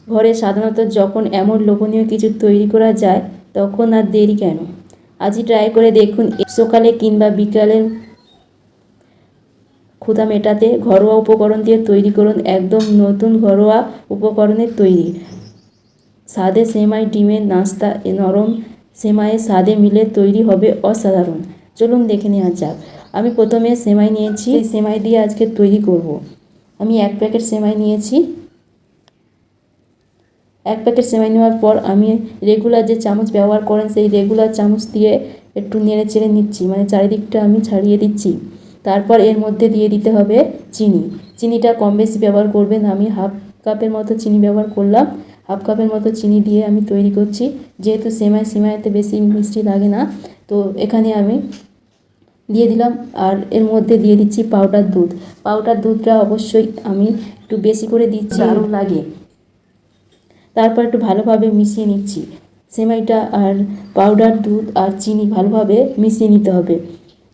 ঘরে সাধারণত যখন এমন লোভনীয় কিছু তৈরি করা যায় তখন আর দেরি কেন? আজই ট্রাই করে দেখুন। সকালে কিংবা বিকালের ক্ষুধা মেটাতে ঘরোয়া উপকরণ দিয়ে তৈরি করুন একদম নতুন ঘরোয়া উপকরণের তৈরি স্বাদে সেমাই ডিমের নাস্তা। নরম সেমাইয়ের স্বাদে মিলে তৈরি হবে অসাধারণ। চলুন দেখে নেওয়া যাক। আমি প্রথমে সেমাই নিয়েছি, এই সেমাই দিয়ে আজকে তৈরি করব। আমি 1 প্যাকেট সেমাই নিয়েছি। 1 প্যাকেট সেমাই নেওয়ার পর আমি রেগুলার যে চামচ ব্যবহার করেন সেই রেগুলার চামচ দিয়ে একটু নেড়ে চেড়ে নিচ্ছি, মানে চারিদিকটা আমি ছাড়িয়ে দিচ্ছি। তারপর এর মধ্যে দিয়ে দিতে হবে চিনি। চিনিটা কম বেশি ব্যবহার করবেন। আমি হাফ কাপের মতো চিনি ব্যবহার করলাম। হাফ কাপের মতো চিনি দিয়ে আমি তৈরি করছি। যেহেতু সেমাইতে বেশি মিষ্টি লাগে না, তো এখানে আমি দিয়ে দিলাম। আর এর মধ্যে দিয়ে দিচ্ছি পাউডার দুধ। পাউডার দুধটা অবশ্যই আমি একটু বেশি করে দিচ্ছি, আরও লাগে। তারপর একটু ভালোভাবে মিশিয়ে নিচ্ছি। সেমাইটা আর পাউডার দুধ আর চিনি ভালোভাবে মিশিয়ে নিতে হবে।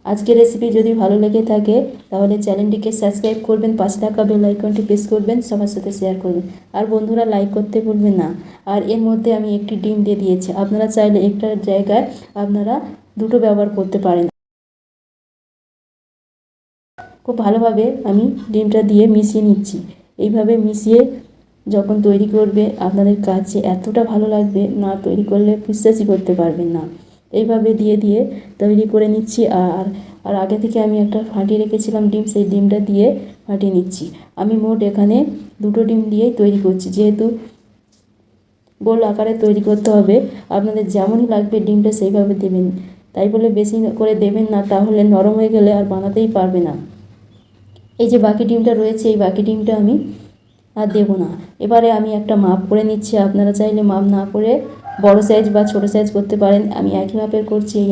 আজকের রেসিপি যদি ভালো লেগে থাকে তাহলে চ্যানেলটিকে সাবস্ক্রাইব করবেন, পাশে থাকা বেল আইকনটি প্রেস করবেন, সবার সাথে শেয়ার করবেন। আর বন্ধুরা লাইক করতে ভুলবেন না। আর এর মধ্যে আমি একটি ডিম দিয়ে দিয়েছি। আপনারা চাইলে একটার জায়গায় আপনারা দুটো ব্যবহার করতে পারেন। খুব ভালোভাবে আমি ডিমটা দিয়ে মিশিয়ে নিচ্ছি। এইভাবে মিশিয়ে যখন তৈরি করবে আপনাদের কাছে এতটা ভালো লাগবে, না তৈরি করলে বিশ্বাসই করতে পারবেন না। এইভাবে দিয়ে দিয়ে তৈরি করে নিচ্ছি। আর আগে থেকে আমি একটা ফাটিয়ে রেখেছিলাম ডিম, সেই ডিমটা দিয়ে ফাটিয়ে নিচ্ছি। আমি মোট এখানে 2টো ডিম দিয়েই তৈরি করছি। যেহেতু গোল আকারে তৈরি করতে হবে, আপনাদের যেমনই লাগবে ডিমটা সেইভাবে দেবেন। তাই বলে বেশি করে দেবেন না, তাহলে নরম হয়ে গেলে আর বানাতেই পারবে না। এই যে বাকি ডিমটা রয়েছে, এই বাকি ডিমটা আমি আর দেবো না। এবারে আমি একটা মাপ করে নিচ্ছি। আপনারা চাইলে মাপ না করে বড় সাইজ বা ছোট সাইজ করতে পারেন। আমি একই মাপের করছি। এই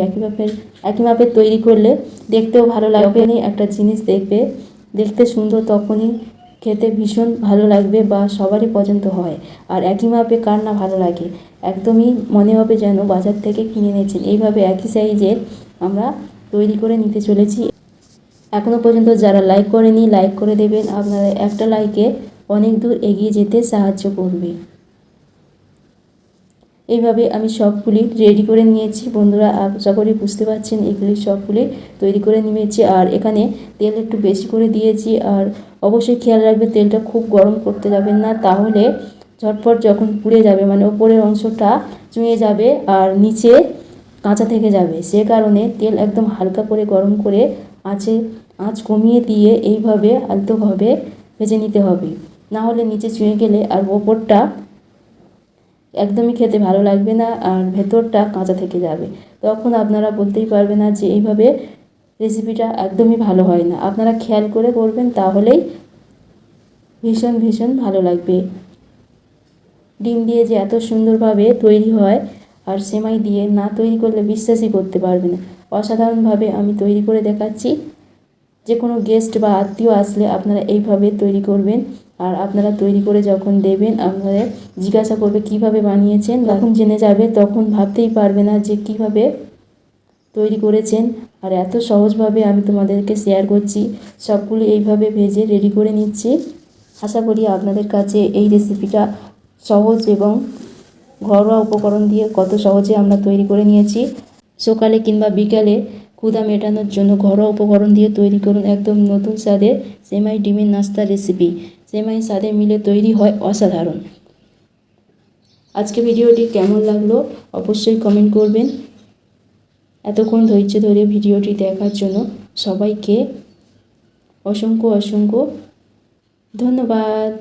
একই মাপের তৈরি করলে দেখতেও ভালো লাগবে। একটা জিনিস দেখতে সুন্দর, তখনই খেতে ভীষণ ভালো লাগবে বা সবারই পছন্দ হয়। আর একই মাপে কার না ভালো লাগে, একদমই মনে হবে যেন বাজার থেকে কিনে এনেছেন। এইভাবে একই সাইজে আমরা তৈরি করে নিতে চলেছি। এখনও পর্যন্ত যারা লাইক করেনি লাইক করে দেবেন। আপনারা একটা লাইকে অনেক দূর এগিয়ে যেতে সাহায্য করবে। এইভাবে আমি সবগুলি রেডি করে নিয়েছি। বন্ধুরা আশা করি বুঝতে পারছেন, এগুলি সবগুলি তৈরি করে নিয়েছি। আর এখানে তেল একটু বেশি করে দিয়েছি। আর অবশ্যই খেয়াল রাখবে তেলটা খুব গরম করতে যাবেন না, তাহলে ঝটপট যখন পুড়ে যাবে, মানে ওপরের অংশটা চুঁয়ে যাবে আর নিচে কাঁচা থেকে যাবে। সে কারণে তেল একদম হালকা করে গরম করে আঁচ কমিয়ে দিয়ে এইভাবে আলতোভাবে ভেজে নিতে হবে। না হলে নিচে চুঁয়ে গেলে আর ওপরটা একদমই খেতে ভালো লাগবে না, আর ভেতরটা কাঁচা থেকে যাবে। তখন আপনারা বলতেই পারবে না যে এইভাবে রেসিপিটা একদমই ভালো হয় না। আপনারা খেয়াল করে করবেন, তাহলেই ভীষণ ভীষণ ভালো লাগবে। ডিম দিয়ে যে এত সুন্দরভাবে তৈরি হয়, আর সেমাই দিয়ে না তৈরি করলে বিশ্বাসই করতে পারবে না। অসাধারণভাবে আমি তৈরি করে দেখাচ্ছি। যে কোনো গেস্ট বা আত্মীয় আসলে আপনারা এইভাবে তৈরি করবেন। আর আপনারা তৈরি করে যখন দেবেন, আপনাদের জিজ্ঞাসা করবে কিভাবে বানিয়েছেন। যখন জেনে যাবে তখন ভাবতেই পারবে না যে কিভাবে তৈরি করেছেন। আর এত সহজভাবে আমি তোমাদেরকে শেয়ার করছি। সবগুলো এইভাবে ভেজে রেডি করে নিচ্ছি। আশা করি আপনাদের কাছে এই রেসিপিটা সহজ এবং ঘরোয়া উপকরণ দিয়ে কত সহজে আমরা তৈরি করে নিয়েছি। সকালে কিংবা বিকালে ক্ষুধা মেটানোর জন্য ঘরোয়া উপকরণ দিয়ে তৈরি করুন একদম নতুন স্বাদের সেমাই ডিমের নাস্তা রেসিপি। সেমাই স্বাদে মিলে তৈরি হয় অসাধারণ। আজকে ভিডিওটি কেমন লাগলো অবশ্যই কমেন্ট করবেন। এতক্ষণ ধৈর্য ধরে ভিডিওটি দেখার জন্য সবাইকে অসংখ্য অসংখ্য ধন্যবাদ।